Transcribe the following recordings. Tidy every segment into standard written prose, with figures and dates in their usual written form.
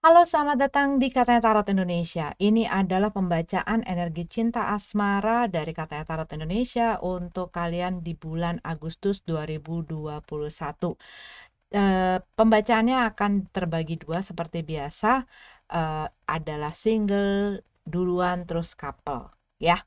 Halo, selamat datang di Katanya Tarot Indonesia. Ini adalah pembacaan energi cinta asmara dari Katanya Tarot Indonesia untuk kalian di bulan Agustus 2021. Pembacaannya akan terbagi dua seperti biasa, adalah single duluan terus couple, ya.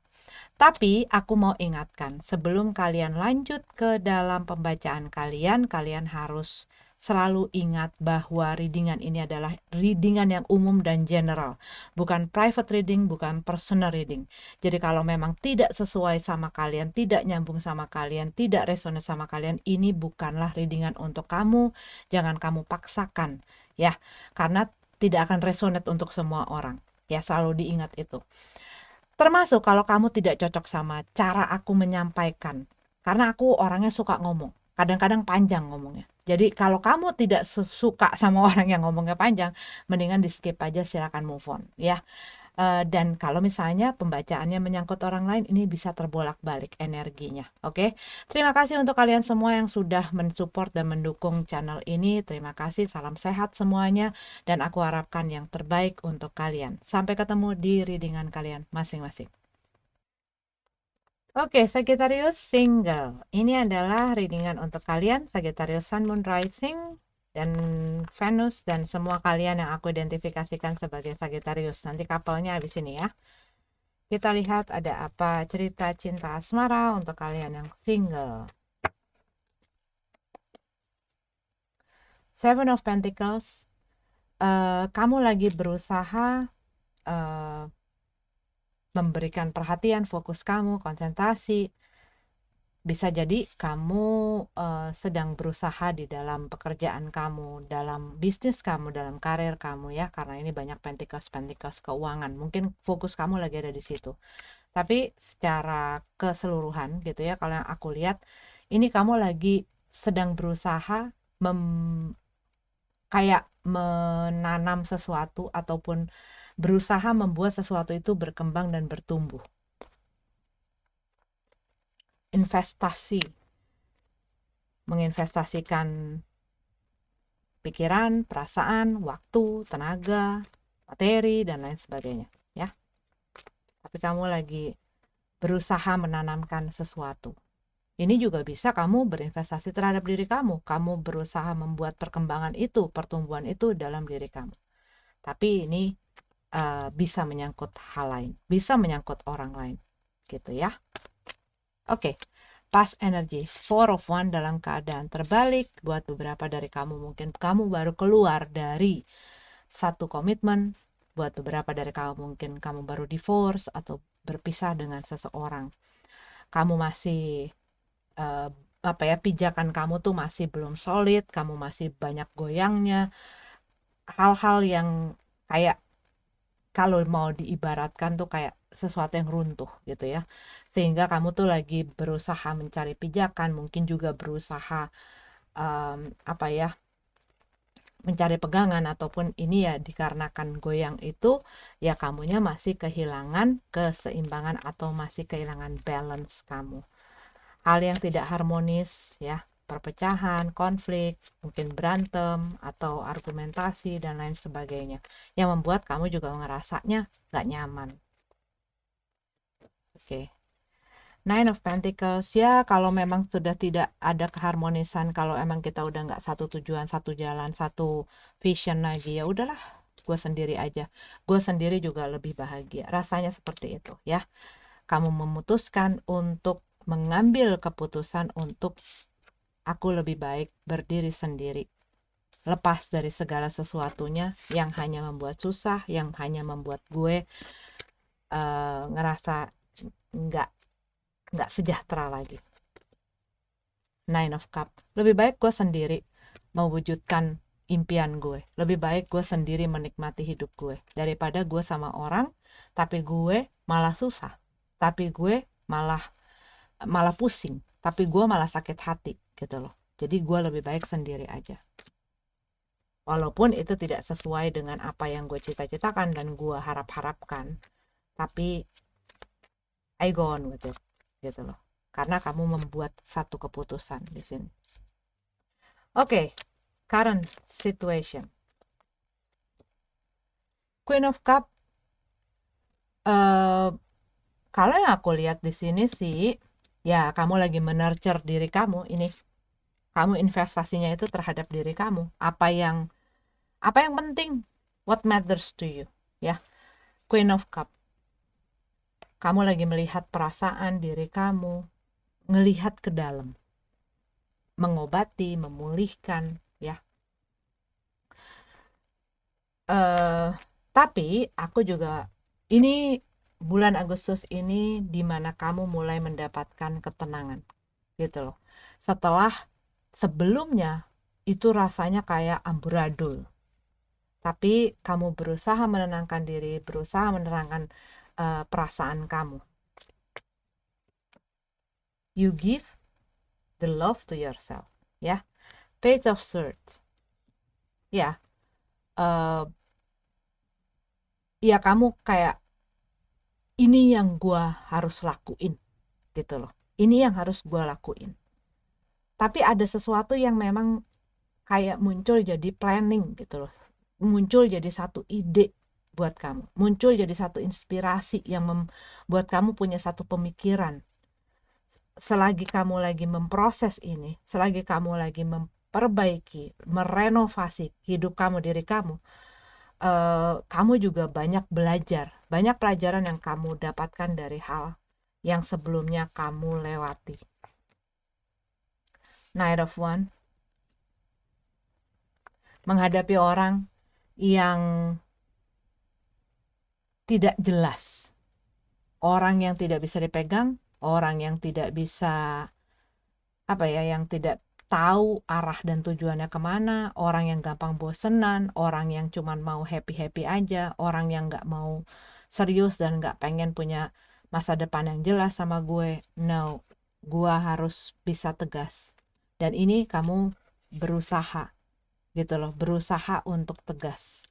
Tapi aku mau ingatkan, sebelum kalian lanjut ke dalam pembacaan kalian, kalian harus selalu ingat bahwa readingan ini adalah readingan yang umum dan general, bukan private reading, bukan personal reading. Jadi kalau memang tidak sesuai sama kalian, tidak nyambung sama kalian, tidak resonate sama kalian, ini bukanlah readingan untuk kamu. Jangan kamu paksakan, ya, karena tidak akan resonate untuk semua orang. Ya, selalu diingat itu. Termasuk kalau kamu tidak cocok sama cara aku menyampaikan. Karena aku orangnya suka ngomong. Kadang-kadang panjang ngomongnya. Jadi kalau kamu tidak suka sama orang yang ngomongnya panjang, mendingan di skip aja, silakan move on, ya. Dan kalau misalnya pembacaannya menyangkut orang lain, ini bisa terbolak-balik energinya. Oke, terima kasih untuk kalian semua yang sudah mensupport dan mendukung channel ini. Terima kasih, salam sehat semuanya, dan aku harapkan yang terbaik untuk kalian. Sampai ketemu di readingan kalian masing-masing. Oke, Sagittarius single. Ini adalah readingan untuk kalian, Sagittarius Sun, Moon, Rising, dan Venus, dan semua kalian yang aku identifikasikan sebagai Sagittarius. Nanti couple-nya habis ini, ya. Kita lihat ada apa cerita cinta asmara untuk kalian yang single. Seven of Pentacles. Kamu lagi berusaha memberikan perhatian, fokus kamu, konsentrasi. Bisa jadi kamu sedang berusaha di dalam pekerjaan kamu, dalam bisnis kamu, dalam karir kamu, ya, karena ini banyak pentacles keuangan. Mungkin fokus kamu lagi ada di situ. Tapi secara keseluruhan gitu ya, kalau yang aku lihat, ini kamu lagi sedang berusaha kayak menanam sesuatu ataupun berusaha membuat sesuatu itu berkembang dan bertumbuh. Investasi, menginvestasikan pikiran, perasaan, waktu, tenaga, materi, dan lain sebagainya, ya. Tapi kamu lagi berusaha menanamkan sesuatu. Ini juga bisa kamu berinvestasi terhadap diri kamu. Kamu berusaha membuat perkembangan itu, pertumbuhan itu dalam diri kamu. Tapi ini bisa menyangkut hal lain, bisa menyangkut orang lain, gitu ya. Oke, past energy, Four of One dalam keadaan terbalik. Buat beberapa dari kamu, mungkin kamu baru keluar dari satu komitmen. Buat beberapa dari kamu, mungkin kamu baru divorce atau berpisah dengan seseorang. Kamu masih pijakan kamu tuh masih belum solid, kamu masih banyak goyangnya, hal-hal yang kayak, kalau mau diibaratkan tuh kayak sesuatu yang runtuh gitu ya, sehingga kamu tuh lagi berusaha mencari pijakan, mungkin juga berusaha mencari pegangan, ataupun ini ya dikarenakan goyang itu ya kamunya masih kehilangan keseimbangan atau masih kehilangan balance kamu. Hal yang tidak harmonis, ya, perpecahan, konflik, mungkin berantem atau argumentasi dan lain sebagainya, yang membuat kamu juga ngerasanya gak nyaman. Oke, Nine of Pentacles, ya, kalau memang sudah tidak ada keharmonisan, kalau emang kita udah nggak satu tujuan, satu jalan, satu vision lagi, ya udahlah, gue sendiri aja, gue sendiri juga lebih bahagia, rasanya seperti itu, ya. Kamu memutuskan untuk mengambil keputusan untuk aku lebih baik berdiri sendiri, lepas dari segala sesuatunya yang hanya membuat susah, yang hanya membuat gue ngerasa nggak sejahtera lagi. Nine of Cup, lebih baik gue sendiri mewujudkan impian gue, lebih baik gue sendiri menikmati hidup gue daripada gue sama orang tapi gue malah susah, tapi gue malah pusing, tapi gue malah sakit hati gitu loh. Jadi gue lebih baik sendiri aja, walaupun itu tidak sesuai dengan apa yang gue cita-citakan dan gue harap-harapkan, tapi I go on with it gitu loh, karena kamu membuat satu keputusan di sini. Oke, current situation. Queen of Cup, eh kalau yang aku lihat di sini sih, ya kamu lagi menurture diri kamu ini. Kamu investasinya itu terhadap diri kamu. Apa yang penting? What matters to you? Ya, Queen of Cup. Kamu lagi melihat perasaan diri kamu, ngelihat ke dalam, mengobati, memulihkan, ya. eh tapi aku juga ini bulan Agustus ini di mana kamu mulai mendapatkan ketenangan, gitu loh. Setelah sebelumnya itu rasanya kayak amburadul. Tapi kamu berusaha menenangkan diri, berusaha menenangkan perasaan kamu. You give the love to yourself, ya. Page of Swords, ya. Ya kamu kayak ini yang gua harus lakuin, gitu loh. Ini yang harus gua lakuin. Tapi ada sesuatu yang memang kayak muncul jadi planning, gitu loh. Muncul jadi satu ide buat kamu. Muncul jadi satu inspirasi yang membuat kamu punya satu pemikiran. Selagi kamu lagi memproses ini, selagi kamu lagi memperbaiki, merenovasi hidup kamu, diri kamu, kamu juga banyak belajar, banyak pelajaran yang kamu dapatkan dari hal yang sebelumnya kamu lewati. Knight of Wands, menghadapi orang yang tidak jelas, orang yang tidak bisa dipegang, orang yang tidak bisa, yang tidak tahu arah dan tujuannya kemana, orang yang gampang bosenan, orang yang cuman mau happy-happy aja, orang yang gak mau serius dan gak pengen punya masa depan yang jelas sama gue. No, gue harus bisa tegas. Dan ini kamu berusaha, gitu loh, berusaha untuk tegas.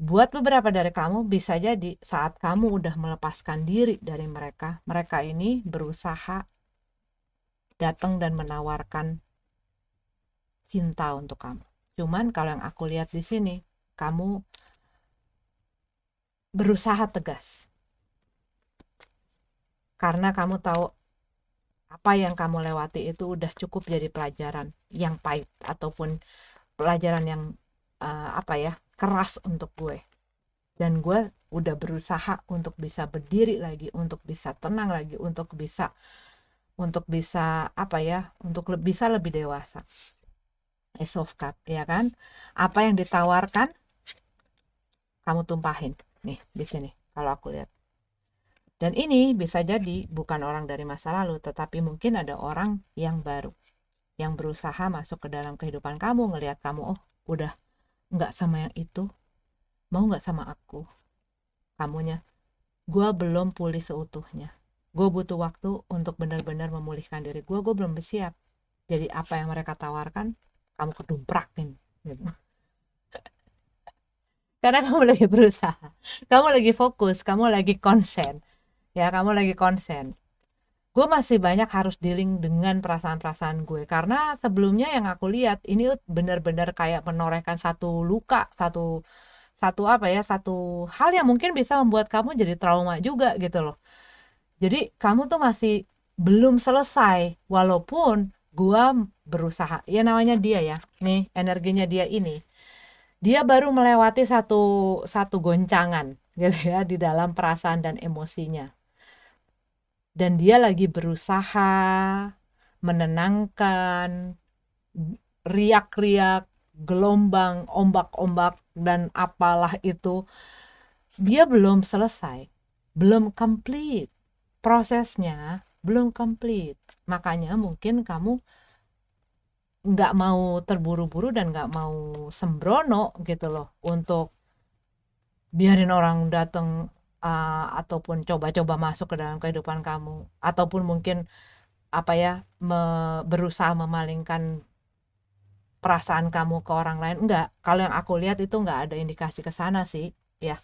Buat beberapa dari kamu, bisa jadi saat kamu udah melepaskan diri dari mereka, mereka ini berusaha datang dan menawarkan cinta untuk kamu. Cuman kalau yang aku lihat di sini, kamu berusaha tegas. Karena kamu tahu apa yang kamu lewati itu udah cukup jadi pelajaran yang pahit ataupun pelajaran yang keras untuk gue. Dan gue udah berusaha untuk bisa berdiri lagi, untuk bisa tenang lagi, untuk bisa bisa lebih dewasa. Ace of Cup, ya kan? Apa yang ditawarkan kamu tumpahin nih di sini kalau aku lihat. Dan ini bisa jadi bukan orang dari masa lalu, tetapi mungkin ada orang yang baru yang berusaha masuk ke dalam kehidupan kamu, ngelihat kamu, oh udah nggak sama yang itu, mau nggak sama aku, kamunya, gue belum pulih seutuhnya, gue butuh waktu untuk benar-benar memulihkan diri gue belum siap. Jadi apa yang mereka tawarkan kamu kedumprakin gitu. Karena kamu lagi berusaha, kamu lagi fokus, kamu lagi konsen, ya kamu lagi konsen. Gue masih banyak harus dealing dengan perasaan-perasaan gue, karena sebelumnya yang aku lihat ini benar-benar kayak menorehkan satu luka, satu satu hal yang mungkin bisa membuat kamu jadi trauma juga gitu loh. Jadi kamu tuh masih belum selesai, walaupun gue berusaha, ya namanya dia ya, nih energinya dia ini, dia baru melewati satu satu goncangan gitu ya di dalam perasaan dan emosinya. Dan dia lagi berusaha menenangkan riak-riak, gelombang, ombak-ombak dan apalah itu. Dia belum selesai, belum complete. Prosesnya belum complete. Makanya mungkin kamu nggak mau terburu-buru dan nggak mau sembrono gitu loh untuk biarin orang datang ataupun coba-coba masuk ke dalam kehidupan kamu, ataupun mungkin berusaha memalingkan perasaan kamu ke orang lain. Enggak, kalau yang aku lihat itu nggak ada indikasi ke sana sih ya.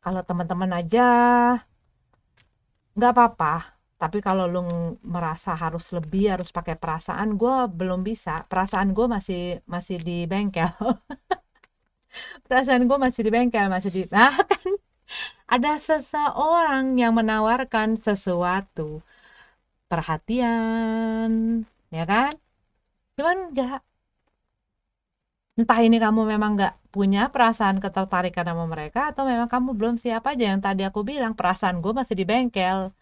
Kalau teman-teman aja nggak apa-apa, Tapi kalau lu merasa harus lebih, harus pakai perasaan, gue belum bisa. Perasaan gue masih masih di bengkel. Perasaan gue masih di bengkel, masih di. Nah, kan ada seseorang yang menawarkan sesuatu, perhatian, ya kan? Cuman nggak, entah ini kamu memang nggak punya perasaan ketertarikan sama mereka atau memang kamu belum siap aja. Yang tadi aku bilang, perasaan gue masih di bengkel,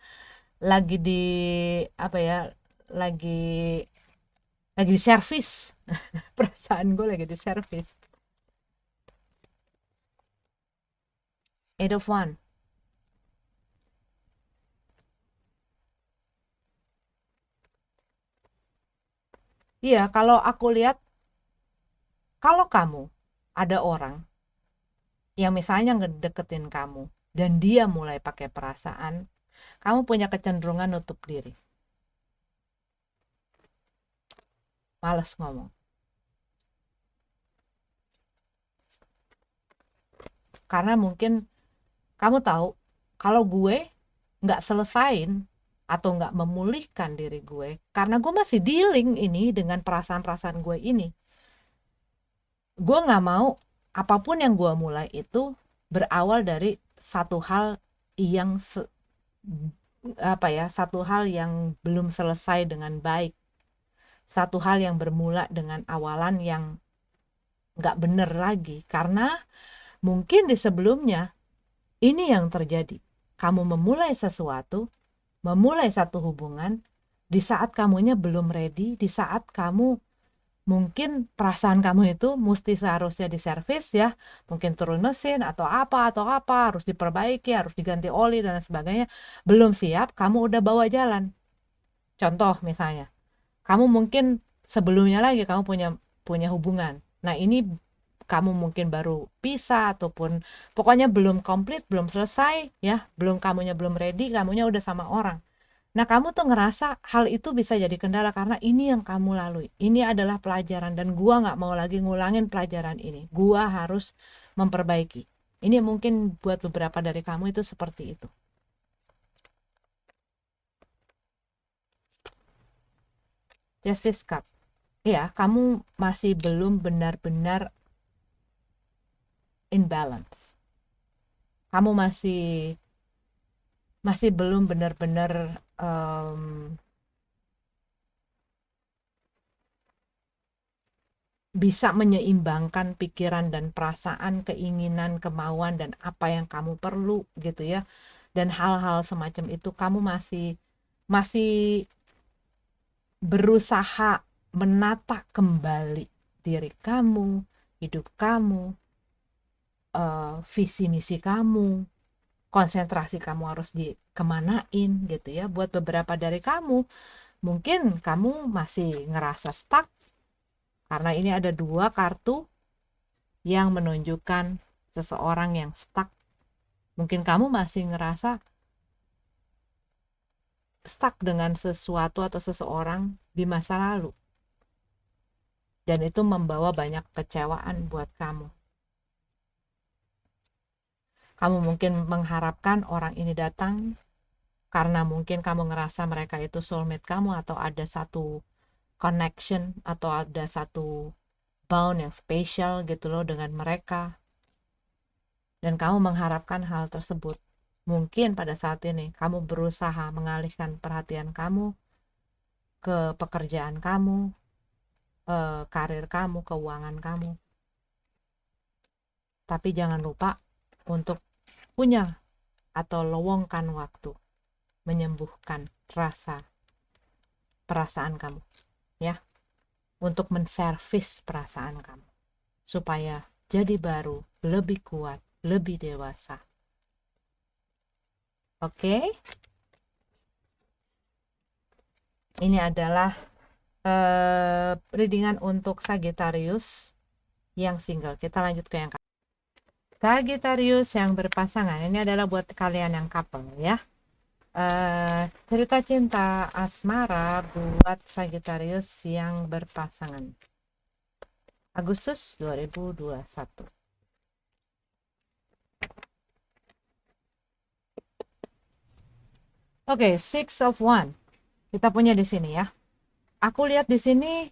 lagi di apa ya, lagi lagi di servis. Perasaan gue lagi di servis. Eight of One. Iya, kalau aku lihat, kalau kamu ada orang yang misalnya ngedeketin kamu dan dia mulai pakai perasaan, kamu punya kecenderungan nutup diri, males ngomong. Karena mungkin kamu tahu, kalau gue nggak selesain atau nggak memulihkan diri gue, karena gue masih dealing ini dengan perasaan-perasaan gue ini, gue nggak mau apapun yang gue mulai itu berawal dari satu hal yang apa ya, satu hal yang belum selesai dengan baik, satu hal yang bermula dengan awalan yang nggak bener lagi, karena mungkin di sebelumnya ini yang terjadi. Kamu memulai sesuatu, memulai satu hubungan di saat kamunya belum ready, di saat kamu mungkin perasaan kamu itu mesti seharusnya diservis ya, mungkin turun mesin atau apa harus diperbaiki, harus diganti oli dan sebagainya, belum siap, kamu udah bawa jalan. Contoh misalnya, kamu mungkin sebelumnya lagi kamu punya punya hubungan, nah ini kamu mungkin baru pisah ataupun pokoknya belum komplit, belum selesai ya, kamunya belum ready, kamunya udah sama orang. Nah, kamu tuh ngerasa hal itu bisa jadi kendala karena ini yang kamu lalui. Ini adalah pelajaran dan gua nggak mau lagi ngulangin pelajaran ini. Gua harus memperbaiki. Ini mungkin buat beberapa dari kamu itu seperti itu. Justice Cup. Ya, kamu masih belum benar-benar in balance. Kamu masih masih belum benar-benar bisa menyeimbangkan pikiran dan perasaan, keinginan, kemauan, dan apa yang kamu perlu gitu ya. Dan hal-hal semacam itu kamu masih masih berusaha menata kembali diri kamu, hidup kamu, visi misi kamu, konsentrasi kamu harus dikemanain gitu ya. Buat beberapa dari kamu, mungkin kamu masih ngerasa stuck karena ini ada dua kartu yang menunjukkan seseorang yang stuck. Mungkin kamu masih ngerasa stuck dengan sesuatu atau seseorang di masa lalu. Dan itu membawa banyak kekecewaan buat kamu. Kamu mungkin mengharapkan orang ini datang karena mungkin kamu ngerasa mereka itu soulmate kamu, atau ada satu connection atau ada satu bound yang spesial gitu loh dengan mereka. Dan kamu mengharapkan hal tersebut. Mungkin pada saat ini kamu berusaha mengalihkan perhatian kamu ke pekerjaan kamu, karir kamu, keuangan kamu. Tapi jangan lupa untuk punya atau lowongkan waktu menyembuhkan rasa perasaan kamu ya, untuk menservis perasaan kamu supaya jadi baru, lebih kuat, lebih dewasa. Oke? Ini adalah readingan untuk Sagittarius yang single. Kita lanjut ke yang Sagittarius yang berpasangan. Ini adalah buat kalian yang couple ya. Cerita cinta asmara buat Sagittarius yang berpasangan. Agustus 2021. Oke, Six of One. Kita punya di sini ya. Aku lihat di sini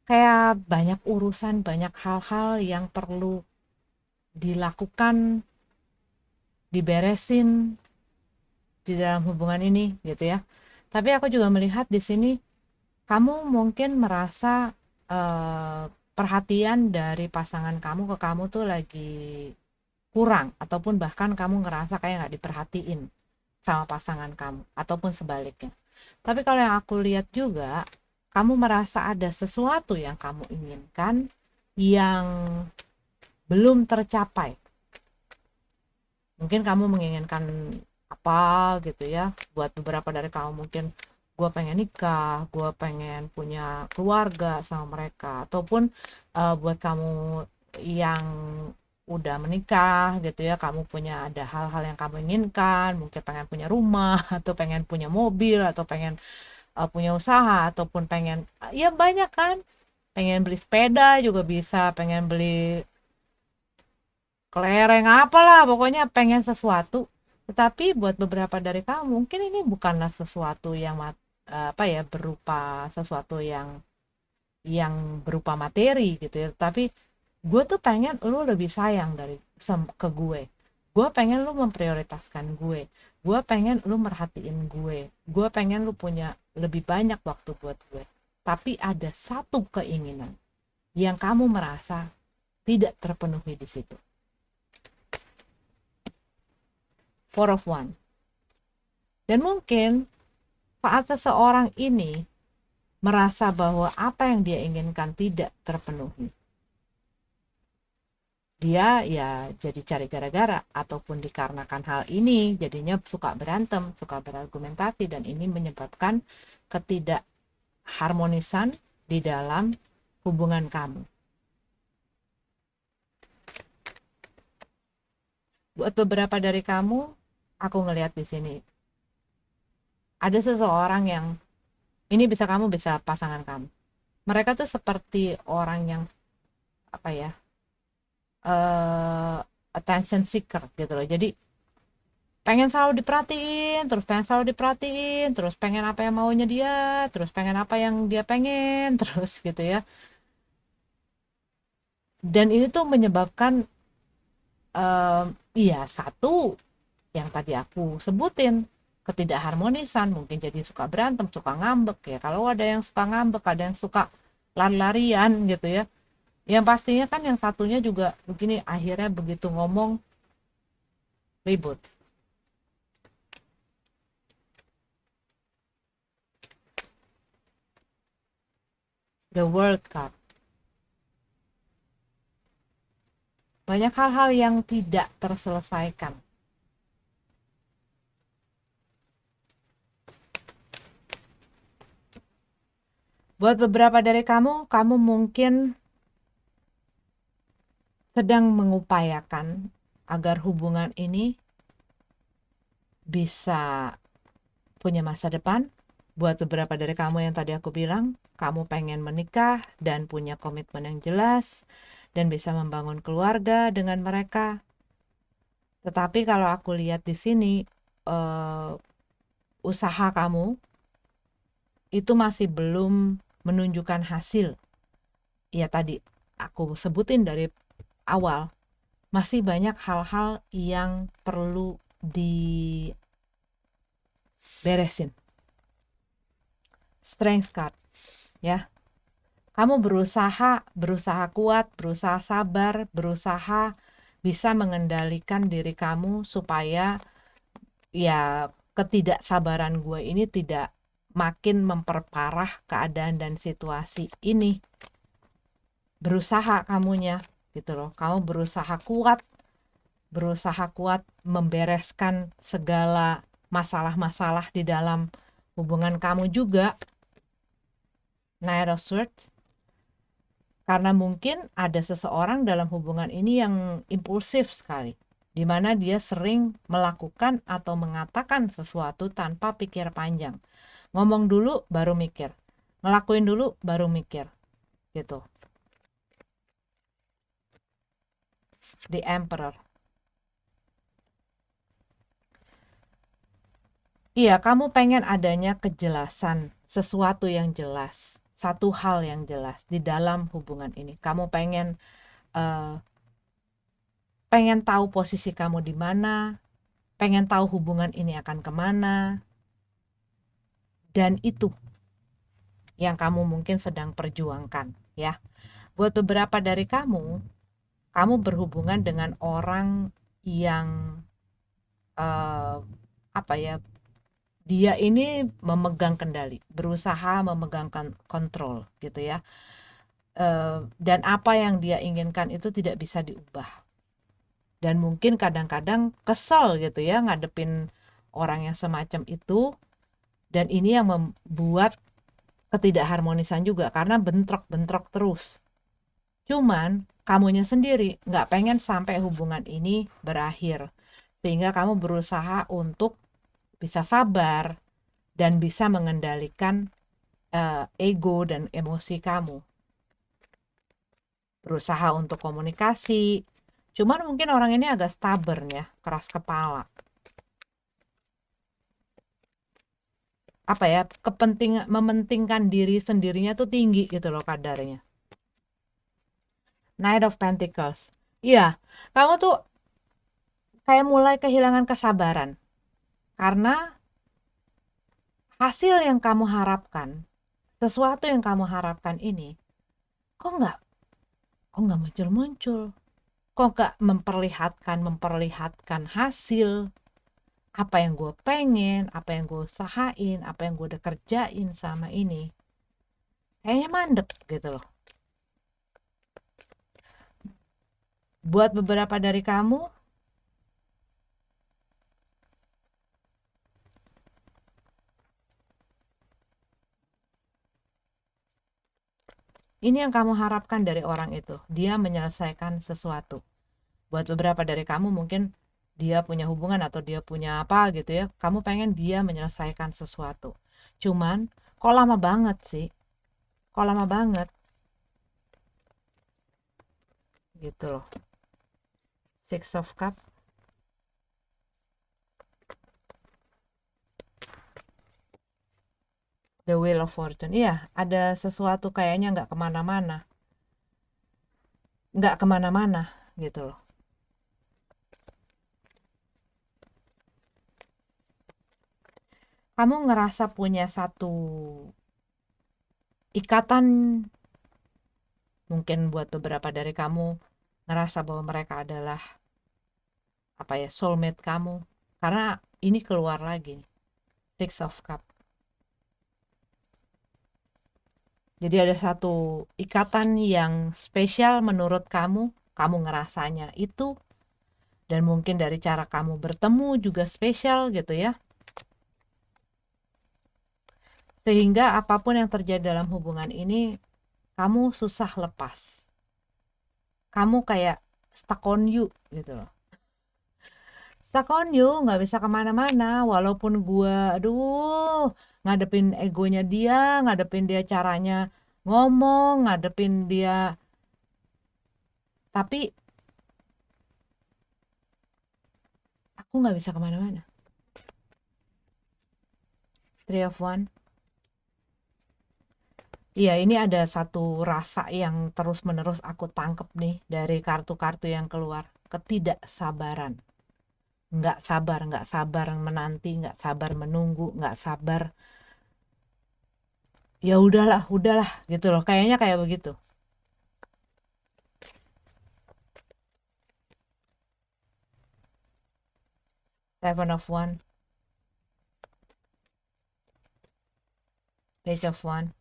kayak banyak urusan, banyak hal-hal yang perlu dilakukan, diberesin di dalam hubungan ini gitu ya. Tapi aku juga melihat di sini kamu mungkin merasa perhatian dari pasangan kamu ke kamu tuh lagi kurang, ataupun bahkan kamu ngerasa kayak nggak diperhatiin sama pasangan kamu, ataupun sebaliknya. Tapi kalau yang aku lihat juga, kamu merasa ada sesuatu yang kamu inginkan yang belum tercapai. Mungkin kamu menginginkan apa gitu ya. Buat beberapa dari kamu mungkin gue pengen nikah, gue pengen punya keluarga sama mereka, ataupun buat kamu yang udah menikah gitu ya, kamu punya ada hal-hal yang kamu inginkan, mungkin pengen punya rumah atau pengen punya mobil atau pengen punya usaha, ataupun pengen ya banyak kan, pengen beli sepeda juga bisa, pengen beli kelereng apalah, pokoknya pengen sesuatu. Tetapi buat beberapa dari kamu mungkin ini bukanlah sesuatu yang apa ya, berupa sesuatu yang berupa materi gitu ya, tapi gue tuh pengen lu lebih sayang ke gue pengen lu memprioritaskan gue pengen lu merhatiin gue pengen lu punya lebih banyak waktu buat gue. Tapi ada satu keinginan yang kamu merasa tidak terpenuhi di situ. Four of One. Dan mungkin saat seseorang ini merasa bahwa apa yang dia inginkan tidak terpenuhi, dia ya jadi cari gara-gara, ataupun dikarenakan hal ini jadinya suka berantem, suka berargumentasi, dan ini menyebabkan ketidakharmonisan di dalam hubungan kamu. Buat beberapa dari kamu, aku ngelihat di sini ada seseorang yang ini bisa kamu, bisa pasangan kamu. Mereka tuh seperti orang yang apa ya, uh, attention seeker gitu loh. Jadi pengen selalu diperhatiin, terus pengen apa yang maunya dia, terus pengen apa yang dia pengen, terus gitu ya. Dan ini tuh menyebabkan iya, satu yang tadi aku sebutin, ketidakharmonisan, mungkin jadi suka berantem, suka ngambek ya. Kalau ada yang suka ngambek, ada yang suka lari-larian gitu ya. Yang pastinya kan yang satunya juga begini, akhirnya begitu ngomong ribut. The World Cup. Banyak hal-hal yang tidak terselesaikan. Buat beberapa dari kamu mungkin sedang mengupayakan agar hubungan ini bisa punya masa depan. Buat beberapa dari kamu yang tadi aku bilang, kamu pengen menikah dan punya komitmen yang jelas dan bisa membangun keluarga dengan mereka. Tetapi kalau aku lihat di sini, uh, usaha kamu itu masih belum menunjukkan hasil. Ya tadi aku sebutin dari awal, masih banyak hal-hal yang perlu diberesin. Strength card ya. Kamu berusaha kuat, berusaha sabar, berusaha bisa mengendalikan diri kamu supaya ya ketidaksabaran gue ini tidak makin memperparah keadaan dan situasi ini. Berusaha kamunya gitu loh. Kamu berusaha kuat membereskan segala masalah-masalah di dalam hubungan kamu juga. Knight of Swords. Karena mungkin ada seseorang dalam hubungan ini yang impulsif sekali, di mana dia sering melakukan atau mengatakan sesuatu tanpa pikir panjang. Ngomong dulu baru mikir, ngelakuin dulu baru mikir, gitu. The Emperor. Iya, kamu pengen adanya kejelasan, sesuatu yang jelas, satu hal yang jelas di dalam hubungan ini. Kamu eh, pengen tahu posisi kamu di mana, pengen tahu hubungan ini akan kemana, dan itu yang kamu mungkin sedang perjuangkan, ya. Buat beberapa dari kamu berhubungan dengan orang yang eh, apa ya? Dia ini memegang kendali, berusaha memegang kontrol, gitu ya. Dan apa yang dia inginkan itu tidak bisa diubah. Dan mungkin kadang-kadang kesel gitu ya ngadepin orang yang semacam itu. Dan ini yang membuat ketidakharmonisan juga karena bentrok-bentrok terus. Cuman kamunya sendiri nggak pengen sampai hubungan ini berakhir. Sehingga kamu berusaha untuk bisa sabar dan bisa mengendalikan ego dan emosi kamu. Berusaha untuk komunikasi. Cuman mungkin orang ini agak stubborn ya, keras kepala. Apa ya, mementingkan diri sendirinya tuh tinggi gitu loh kadarnya. Knight of Pentacles. Iya, kamu tuh kayak mulai kehilangan kesabaran. Karena hasil yang kamu harapkan, sesuatu yang kamu harapkan ini, kok nggak muncul-muncul. Kok nggak memperlihatkan hasil apa yang gue pengen, apa yang gue usahain, apa yang gue udah kerjain sama ini. Kayaknya mandek gitu loh. Buat beberapa dari kamu, ini yang kamu harapkan dari orang itu. Dia menyelesaikan sesuatu. Buat beberapa dari kamu mungkin dia punya hubungan atau dia punya apa gitu ya. Kamu pengen dia menyelesaikan sesuatu. Cuman, kok lama banget sih? Kok lama banget? Gitu loh. Six of Cup. The Wheel of Fortune. Iya, ada sesuatu kayaknya nggak kemana-mana. Nggak kemana-mana gitu loh. Kamu ngerasa punya satu ikatan, mungkin buat beberapa dari kamu ngerasa bahwa mereka adalah apa ya, soulmate kamu. Karena ini keluar lagi nih, Six of Cup. Jadi ada satu ikatan yang spesial menurut kamu ngerasanya itu, dan mungkin dari cara kamu bertemu juga spesial gitu ya. Sehingga apapun yang terjadi dalam hubungan ini, kamu susah lepas. Kamu kayak stuck on you gitu loh. Stuck on you, nggak bisa kemana-mana. Walaupun gue, aduh, ngadepin egonya dia, ngadepin dia caranya ngomong, ngadepin dia. Tapi aku nggak bisa kemana-mana. Three of One. Iya, ini ada satu rasa yang terus-menerus aku tangkep nih dari kartu-kartu yang keluar. Ketidaksabaran. Nggak sabar menanti, nggak sabar menunggu, nggak sabar. Ya udahlah gitu loh. Kayaknya kayak begitu. Seven of One, Page of One.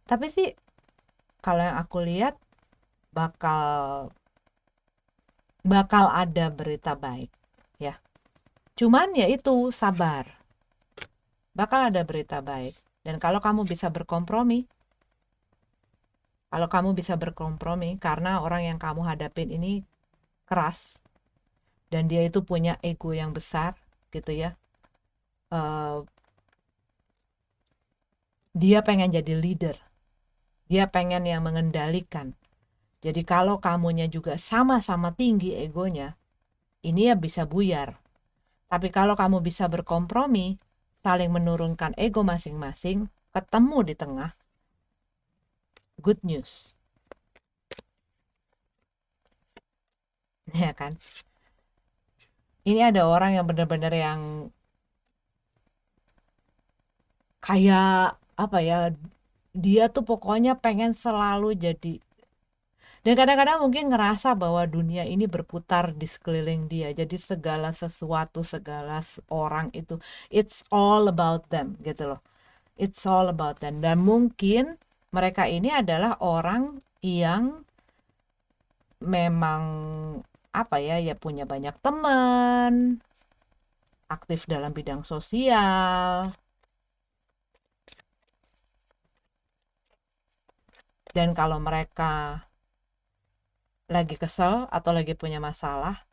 Tapi sih kalau yang aku lihat bakal bakal ada berita baik, ya. Cuman ya itu sabar. Bakal ada berita baik. Dan kalau kamu bisa berkompromi, karena orang yang kamu hadapin ini keras dan dia itu punya ego yang besar gitu ya. Dia pengen jadi leader. Dia pengen yang mengendalikan. Jadi kalau kamunya juga sama-sama tinggi egonya, ini ya bisa buyar. Tapi kalau kamu bisa berkompromi, saling menurunkan ego masing-masing, ketemu di tengah, good news. Ya kan? Ini ada orang yang benar-benar yang kayak apa ya, dia tuh pokoknya pengen selalu jadi, dan kadang-kadang mungkin ngerasa bahwa dunia ini berputar di sekeliling dia, jadi segala sesuatu, segala orang itu, it's all about them gitu loh, it's all about them. Dan mungkin mereka ini adalah orang yang memang apa ya, ya punya banyak teman, aktif dalam bidang sosial, dan kalau mereka lagi kesel atau lagi punya masalah,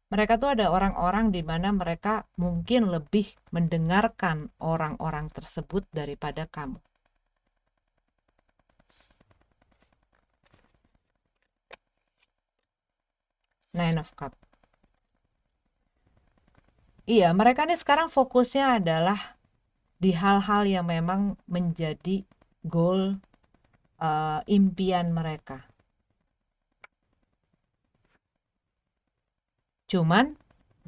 mereka tuh ada orang-orang di mana mereka mungkin lebih mendengarkan orang-orang tersebut daripada kamu. Nine of Cup. Iya, mereka nih sekarang fokusnya adalah di hal-hal yang memang menjadi goal, impian mereka. Cuman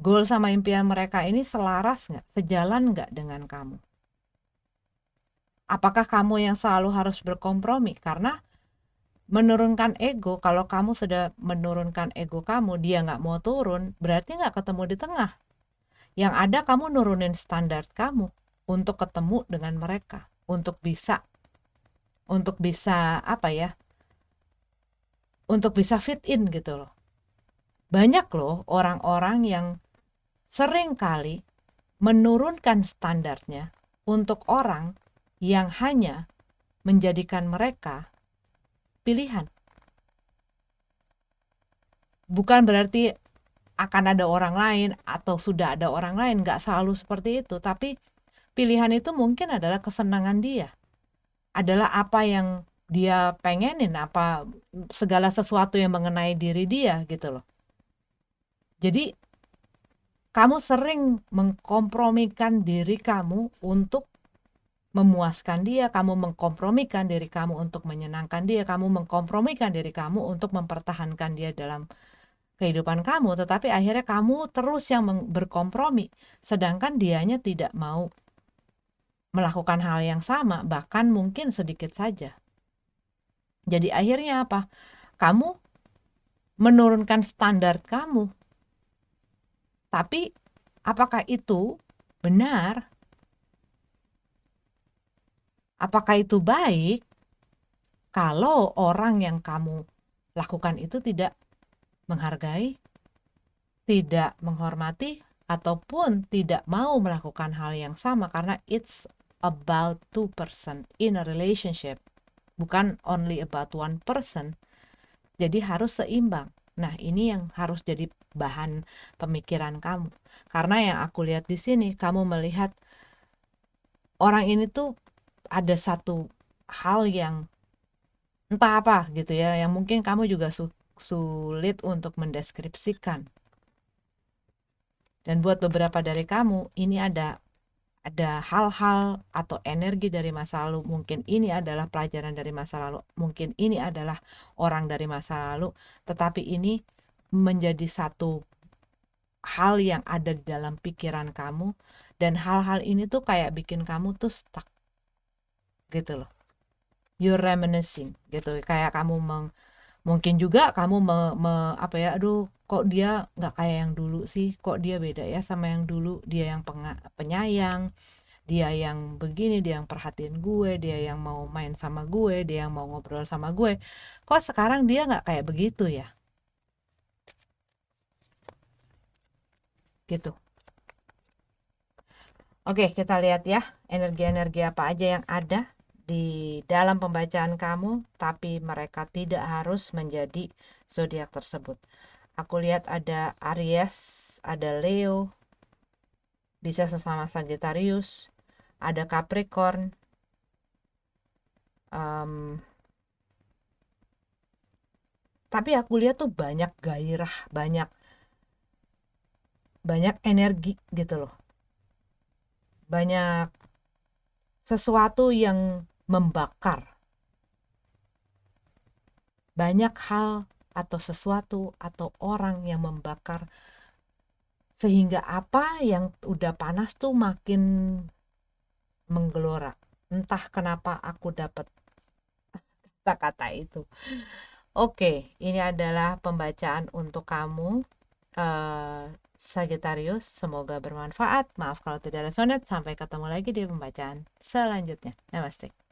goal sama impian mereka ini selaras nggak, sejalan nggak dengan kamu? Apakah kamu yang selalu harus berkompromi? Karena menurunkan ego, kalau kamu sudah menurunkan ego kamu, dia nggak mau turun, berarti nggak ketemu di tengah. Yang ada kamu nurunin standar kamu untuk ketemu dengan mereka, untuk bisa apa ya, untuk bisa fit in gitu loh. Banyak loh orang-orang yang sering kali menurunkan standarnya untuk orang yang hanya menjadikan mereka pilihan. Bukan berarti akan ada orang lain atau sudah ada orang lain, nggak selalu seperti itu. Tapi pilihan itu mungkin adalah kesenangan dia, adalah apa yang dia pengenin, apa segala sesuatu yang mengenai diri dia gitu loh. Jadi kamu sering mengkompromikan diri kamu untuk memuaskan dia, kamu mengkompromikan diri kamu untuk menyenangkan dia, kamu mengkompromikan diri kamu untuk mempertahankan dia dalam kehidupan kamu, tetapi akhirnya kamu terus yang berkompromi, sedangkan dianya tidak mau melakukan hal yang sama, bahkan mungkin sedikit saja. Jadi akhirnya apa? Kamu menurunkan standar kamu. Tapi apakah itu benar? Apakah itu baik kalau orang yang kamu lakukan itu tidak menghargai, tidak menghormati, ataupun tidak mau melakukan hal yang sama, karena it's about two person in a relationship, bukan only about one person. Jadi harus seimbang. Nah, ini yang harus jadi bahan pemikiran kamu. Karena yang aku lihat di sini, kamu melihat orang ini tuh ada satu hal yang entah apa gitu ya, yang mungkin kamu juga sulit untuk mendeskripsikan. Dan buat beberapa dari kamu, ini ada hal-hal atau energi dari masa lalu, mungkin ini adalah pelajaran dari masa lalu, mungkin ini adalah orang dari masa lalu, tetapi ini menjadi satu hal yang ada di dalam pikiran kamu, dan hal-hal ini tuh kayak bikin kamu tuh stuck gitu loh, you're reminiscing gitu, kayak kamu mungkin juga kamu apa ya, aduh kok dia nggak kayak yang dulu sih, kok dia beda ya sama yang dulu, dia yang penyayang, dia yang begini, dia yang perhatiin gue, dia yang mau main sama gue, dia yang mau ngobrol sama gue, kok sekarang dia nggak kayak begitu ya, gitu. Oke, kita lihat ya energi-energi apa aja yang ada di dalam pembacaan kamu, tapi mereka tidak harus menjadi zodiak tersebut. Aku lihat ada Aries, ada Leo, bisa sesama Sagittarius, ada Capricorn, um, tapi aku lihat tuh banyak gairah, banyak banyak energi gitu loh. Banyak sesuatu yang membakar. Banyak hal atau sesuatu atau orang yang membakar sehingga apa yang udah panas tuh makin menggelora. Entah kenapa aku dapat kata-kata itu. Oke, ini adalah pembacaan untuk kamu, Sagittarius. Semoga bermanfaat. Maaf kalau tidak resonate. Sampai ketemu lagi di pembacaan selanjutnya. Namaste.